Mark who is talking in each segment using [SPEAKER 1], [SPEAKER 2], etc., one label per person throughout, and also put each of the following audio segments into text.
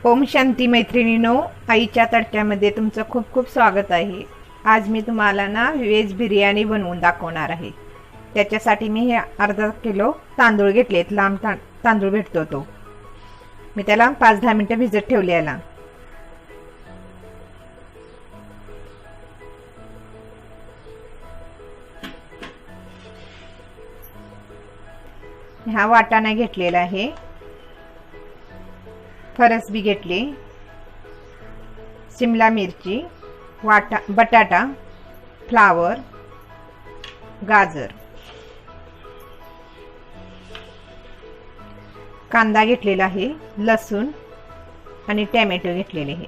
[SPEAKER 1] ओम शांती मैत्रिणींनो, आईच्या तडक्यामध्ये तुमचं खूप खूप स्वागत आहे। आज मी तुम्हाला ना व्हेज बिर्याणी बनवून दाखवणार आहे। त्याच्यासाठी मी हे अर्धा किलो तांदूळ घेतलेत। लांब तांदूळ भेटतो तो मी त्याला 5-10 मिनिटं भिजत ठेवलेला। हा वाटाणा घेतलेला आहे, फरसबी घेतली, शिमला मिरची, बटाटा, फ्लावर, गाजर, कांदा घेतलेला आहे, लसूण आणि टोमॅटो घेतलेले आहे।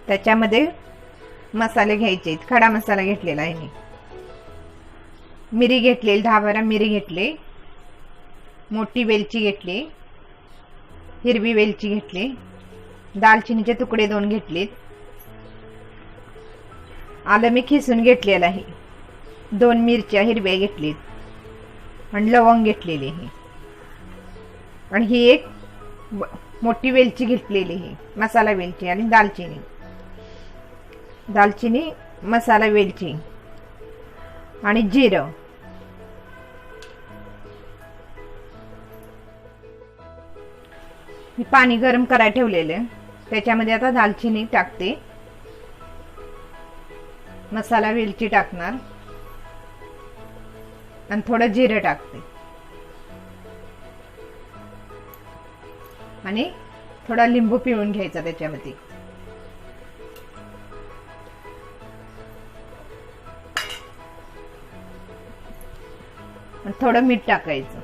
[SPEAKER 1] त्याच्यामध्ये मसाले घ्यायचे। खडा मसाला घेतलेला आहे, मिरी घेतलेली 10-12 मिरी घेतले, मोठी वेलची घेतली, हिरवी वेलची घेतली, दालचिनीचे तुकडे 2 घेतलेत, आलं मी खिसून घेतलेलं आहे, 2 मिरच्या हिरव्या घेतलीत आणि लवंग घेतलेली आहे आणि ही एक मोठी वेलची घेतलेली आहे, मसाला वेलची आणि दालचिनी मसाला वेलची आणि जिरं। मी पाणी गरम करायला ठेवलेले, त्याच्यामध्ये आता दालचिनी टाकते, मसाला वेलची टाकणार आणि थोडं जिरं टाकते आणि थोडा लिंबू पिळून घ्यायचा त्याच्यामध्ये। थोडं मीठ टाकायचं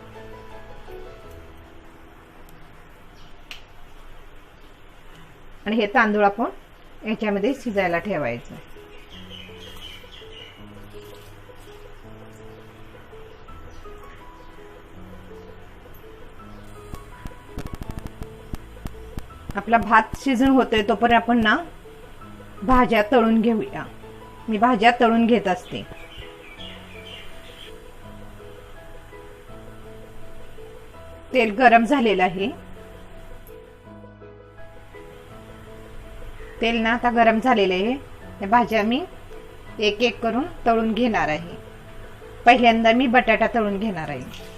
[SPEAKER 1] आणि हे तांदूळ आपण याच्यामध्ये शिजायला ठेवायचं। आपला भात शिजून होतोय तोपर्यंत आपण ना भाज्या तळून घेऊया। मी भाज्या तळून घेत असते। तेल गरम झालेलं आहे, तेल ना आता गरम झालेले आहे। या भाज्या मी एक एक करून तळून घेणार आहे। पहिल्यांदा मी बटाटा तळून घेणार आहे।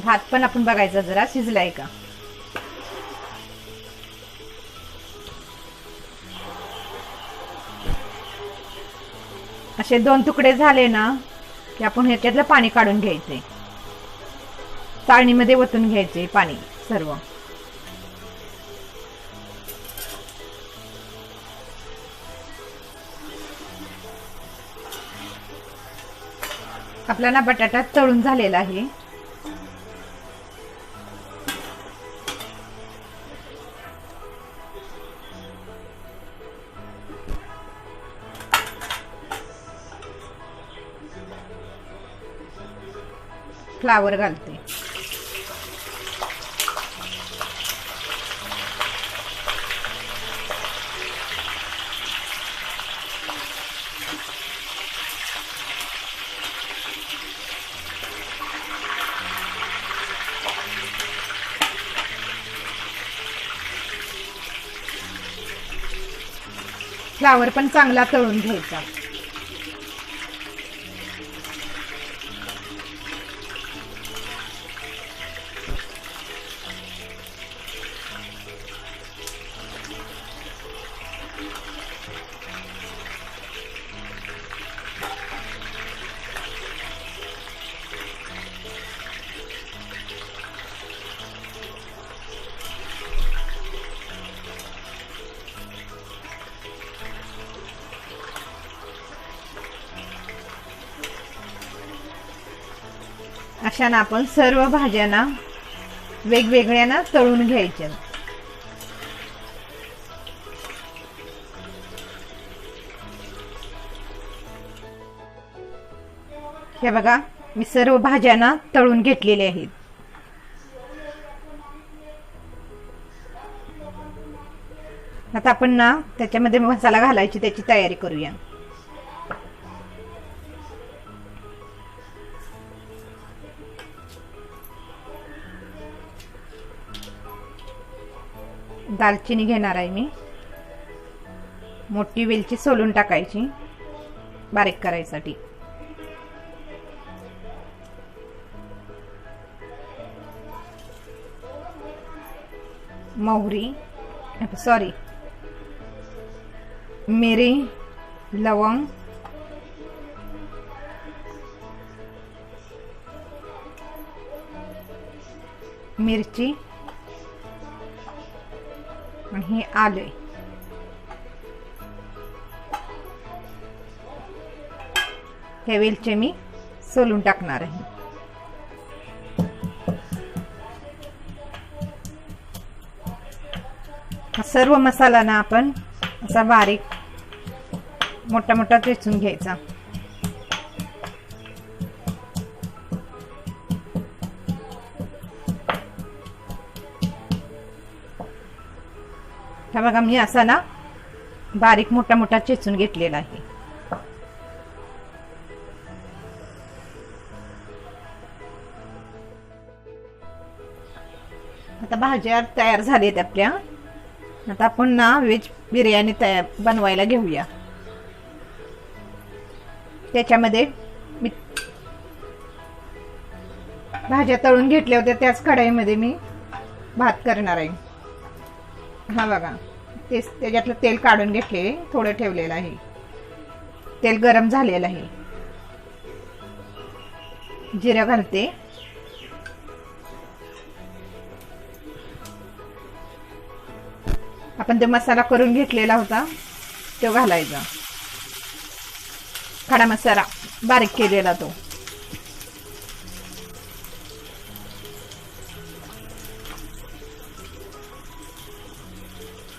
[SPEAKER 1] भात पण आपण बघायचा जरा शिजलाय का। असे 2 तुकडे झाले ना की आपण ह्याच्यातलं पाणी काढून घ्यायचे, चाळणीमध्ये ओतून घ्यायचे पाणी सर्व। आपला ना बटाटा तळून झालेला आहे। फ्लावर घालते, फ्लावर पण चांगला तळून घ्यायचा। अशा ना आपण सर्व भाज्यांना वेगवेगळ्या ना तळून घ्यायच्या. हे बघा मी सर्व भाज्यांना तळून घेतलेल्या आहेत. आता आपण ना त्याच्यामध्ये मसाला घालायची त्याची तयारी करूया. दालचिनी घेणार आहे मी. मोठी वेलची सोलून टाकायची बारीक करायसाठी. मोहरी सॉरी मिरी, लवंग, मिरची आणि हे आले. हे वेलचे मी सोलून टाकणार आहे. सर्व मसाला ना आपण असा बारीक मोठा मोठा चेचून घ्यायचा. हा बघा मी असा ना बारीक मोठा मोठा चेचून घेतलेला आहे. आता भाज्या तयार झाल्यात आपल्या. आता आपण ना व्हेज बिर्याणी बनवायला घेऊया. त्याच्यामध्ये मी भाज्या तळून घेतल्या होत्या त्याच कढईमध्ये मी भात करणार आहे. हा बघा तेच त्याच्यातलं तेल काढून घेतले, थोडं ठेवलेलं आहे. तेल गरम झालेलं आहे. जिरं घालते. आपण तो मसाला करून घेतलेला होता तो घालायचा. खडा मसाला बारीक केलेला तो.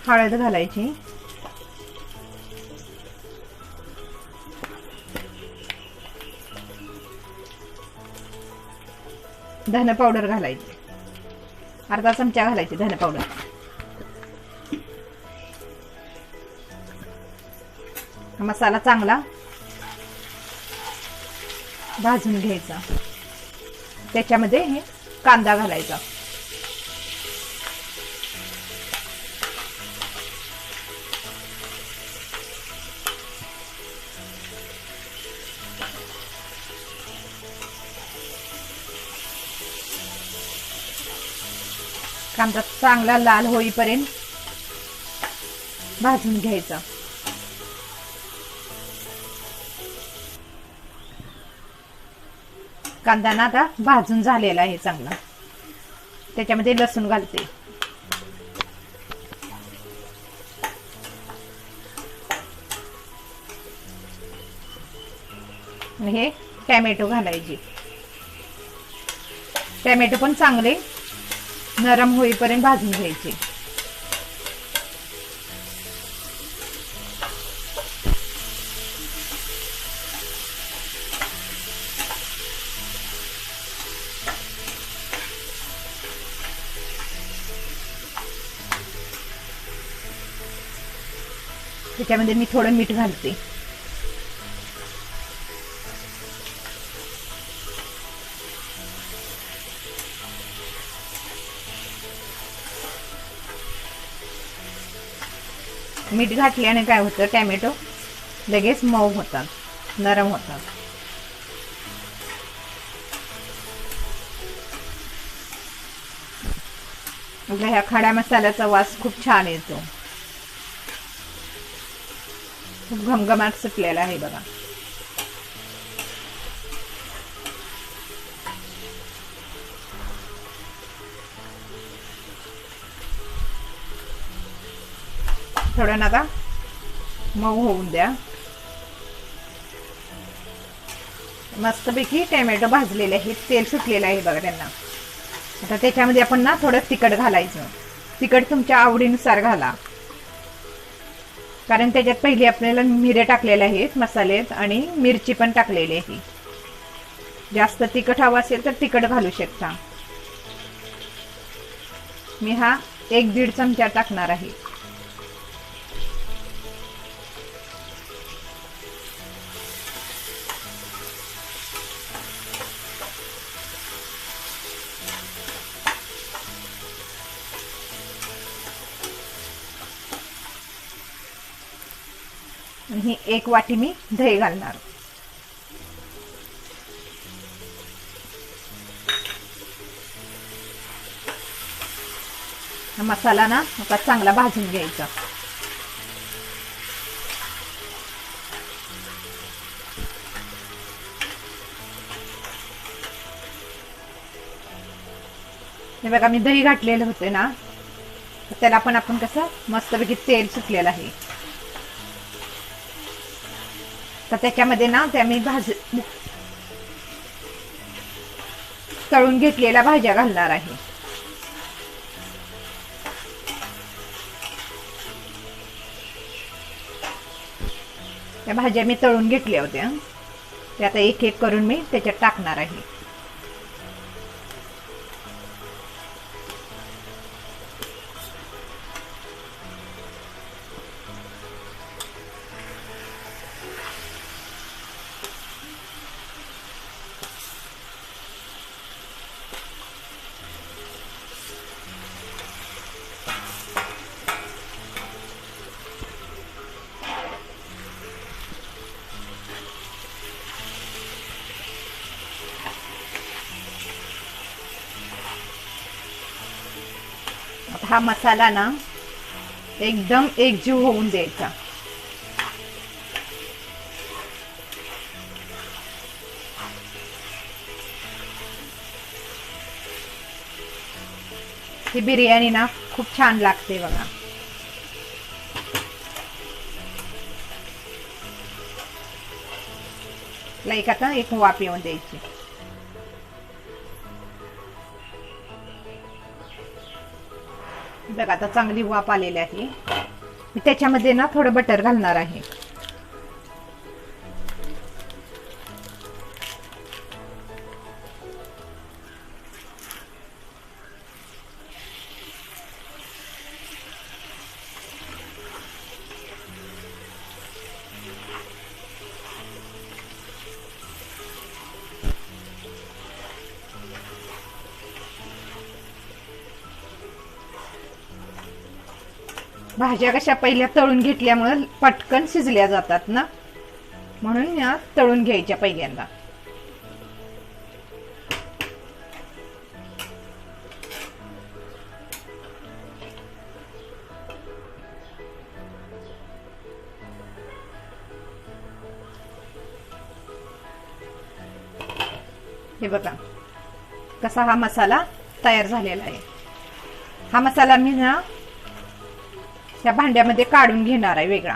[SPEAKER 1] हळद घालायची. धन पावडर घालायची. अर्धा चमचा घालायची धन पावडर. मसाला चांगला भाजून घ्यायचा. त्याच्यामध्ये हे कांदा घालायचा. कांदा चांगला लाल होईपर्यंत भाजून घ्यायचा. कांदा ना आता भाजून झालेला आहे चांगला. त्याच्यामध्ये लसूण घालते. आणि हे टॅमॅटो घालायचे. टॅमॅटो पण चांगले नरम होईपर्यंत भाजून घ्यायचे. त्याच्यामध्ये मी थोडं मीठ घालते. मीठ घातल्याने काय होतं, टॅमॅटो लगेच मऊ होतात, नरम होतात. आपल्या ह्या खड्या मसाल्याचा वास खूप छान येतो. खूप घमघमाट सुटलेला आहे बघा. थोडं आता मऊ होऊन द्या. मस्तपैकी टोमॅटो भाजलेले आहेत, तेल सुटलेलं आहे बघा त्यांना. आता त्याच्यामध्ये आपण ना थोडं तिखट घालायचं. तिखट तुमच्या आवडीनुसार घाला, कारण त्याच्यात पहिले आपल्याला मिरे टाकलेले आहेत मसाल्यात आणि मिरची पण टाकलेली आहे. जास्त तिखट हवं असेल तर तिखट घालू शकता. मी हा 1-1.5 चमचा टाकणार आहे. आणि 1 वाटी मी दही घालणार. हा मसाला ना आता चांगला भाजून घ्यायचा. हे बघा मी दही घातलेलं होते ना, त्याला पण आपण कसं मस्तपैकी तेल सुटलेलं आहे. तर त्याच्यामध्ये ना त्या मी तळून घेतलेल्या भाज्या घालणार आहे. त्या भाज्या मी तळून घेतल्या होत्या, ते आता 1-1 करून मी त्याच्यात टाकणार आहे. हा मसाला ना एकदम एकजीव होऊन द्यायचा. ही बिर्याणी ना खूप छान लागते बघा. लाईक आता 1 वाफ येऊन द्यायची. बघा आता चांगली वाफ आलेली आहे. मी त्याच्यामध्ये ना थोडं बटर घालणार आहे. भाज्या कशा पहिल्या तळून घेतल्यामुळे पटकन शिजल्या जातात ना, म्हणून या तळून घ्यायच्या पहिल्यांदा. हे बघा कसा हा मसाला तयार झालेला आहे. हा मसाला मी ना त्या भांड्यामध्ये काढून घेणार आहे वेगळा.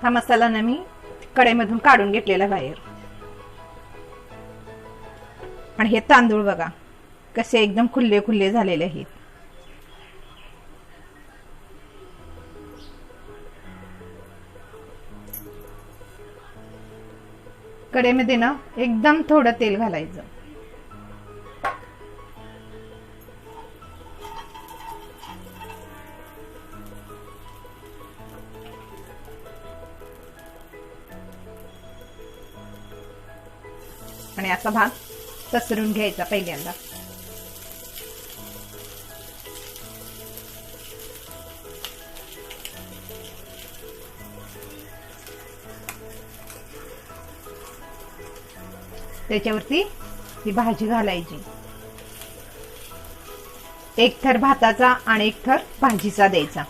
[SPEAKER 1] हा मसाला ना मी कढईमधून काढून घेतलेला बाहेर. आणि हे तांदूळ बघा कसे एकदम खुल्ले खुल्ले झालेले आहेत. कढईमध्ये ना एकदम थोडं तेल घालायचं. आणि असा भाग पसरून घ्यायचा पहिल्यांदा. त्याच्यावरती ही भाजी घालायची. 1 थर भाताचा आणि 1 थर भाजीचा द्यायचा.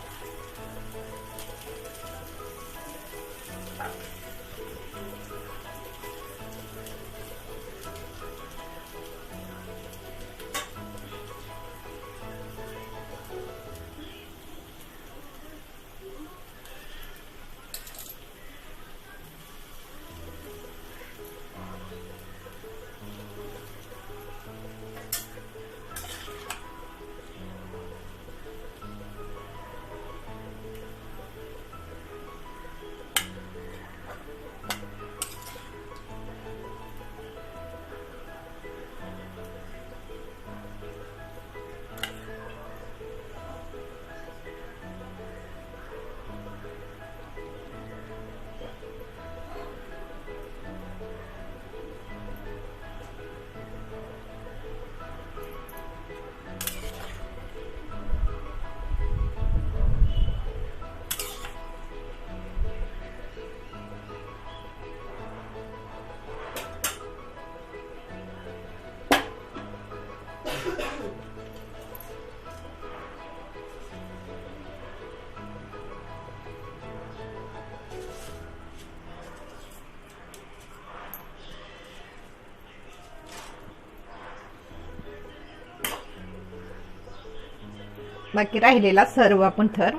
[SPEAKER 1] बाकी राहिलेला सर्व आपण थर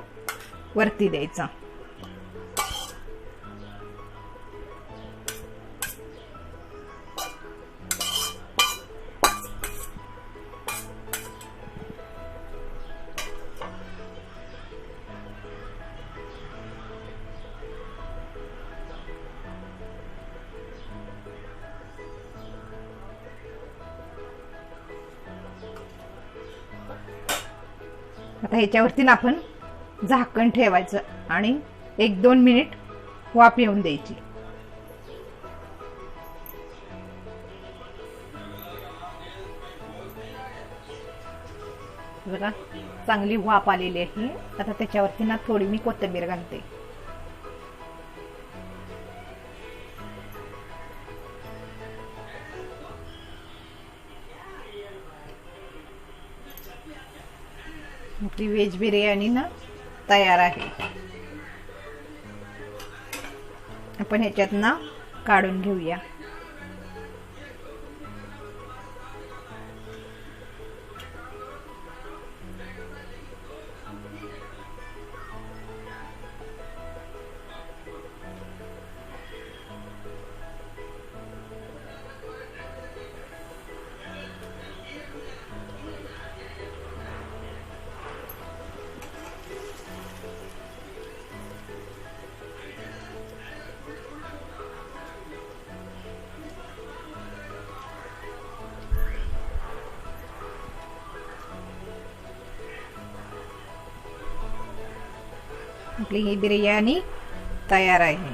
[SPEAKER 1] वरती द्यायचा. आता ह्याच्यावरती ना आपण झाकण ठेवायचं आणि 1-2 मिनिट वाफ येऊन द्यायची. बघा चांगली वाफ आलेली आहे. आता त्याच्यावरती ना थोडी मी कोथिंबीर घालते. आपली व्हेज बिर्याणी ना तयार आहे. आपण ह्याच्यात ना काढून घेऊया. आपली ही बिर्याणी तयार आहे.